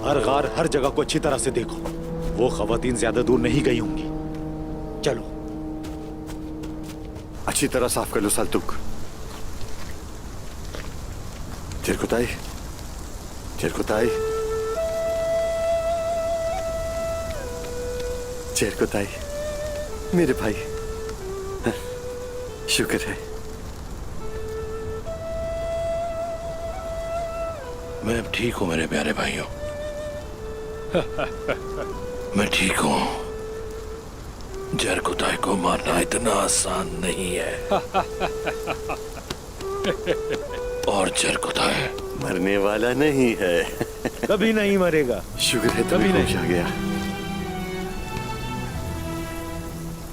हर गार, हर जगह को अच्छी तरह से देखो। वो खवातीन ज्यादा दूर नहीं गई होंगी। चलो। अच्छी तरह साफ कर लो साल्तुक। चिरकुताई, चिरकुताई, चिरकुताई, मेरे भाई, शुक्र है। मैं ठीक हूं मेरे प्यारे भाइयों। मैं ठीक हूं। जरकुताई को मारना इतना आसान नहीं है। और जरकुताई मरने वाला नहीं है। कभी नहीं मरेगा। शुक्र है तुम्हें होश आ गया।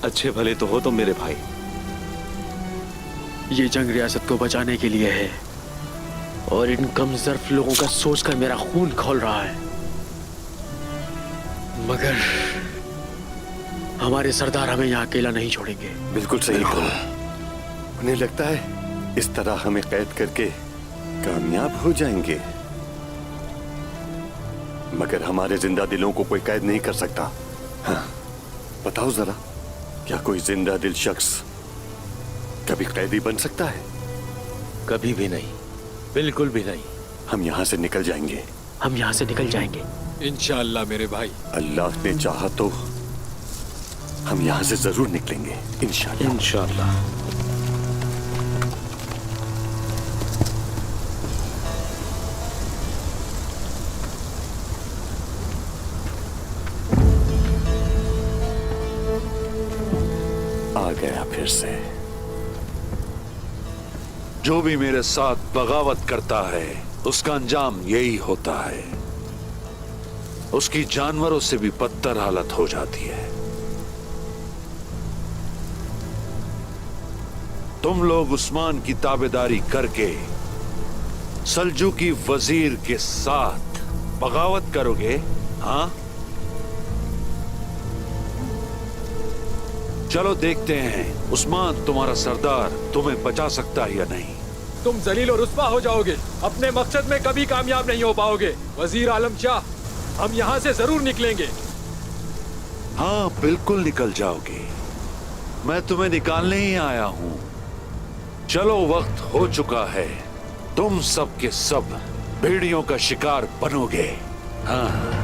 अच्छे भले तो हो तुम मेरे भाई। ये जंग रियासत को बचाने के लिए है और इन कमजोर लोगों का सोचकर मेरा खून खौल रहा है। मगर हमारे सरदार हमें यहाँ अकेला नहीं छोड़ेंगे। बिल्कुल सही कहा। उन्हें लगता है इस तरह हमें कैद करके कामयाब हो जाएंगे, मगर हमारे जिंदा दिलों को कोई कैद नहीं कर सकता। हाँ, बताओ जरा, क्या कोई जिंदा दिल शख्स कभी कैदी बन सकता है? कभी भी नहीं, बिल्कुल भी नहीं। हम यहाँ से निकल जाएंगे। हम यहाँ से निकल जाएंगे इंशाअल्लाह मेरे भाई। अल्लाह ने चाहा तो हम यहाँ से जरूर निकलेंगे, इंशाअल्लाह। इंशाअल्लाह। आ गया फिर से। जो भी मेरे साथ बगावत करता है उसका अंजाम यही होता है। उसकी जानवरों से भी बदतर हालत हो जाती है। तुम लोग उस्मान की ताबेदारी करके सल्जूकी वजीर के साथ बगावत करोगे? हाँ, चलो देखते हैं उस्मान तुम्हारा सरदार तुम्हें बचा सकता है या नहीं। तुम जलील और रुस्वा हो जाओगे, अपने मकसद में कभी कामयाब नहीं हो पाओगे। वजीर आलम शाह, हम यहाँ से जरूर निकलेंगे। हाँ, बिल्कुल निकल जाओगे। मैं तुम्हें निकालने ही आया हूँ। चलो, वक्त हो चुका है। तुम सब के सब भेड़ियों का शिकार बनोगे। हाँ।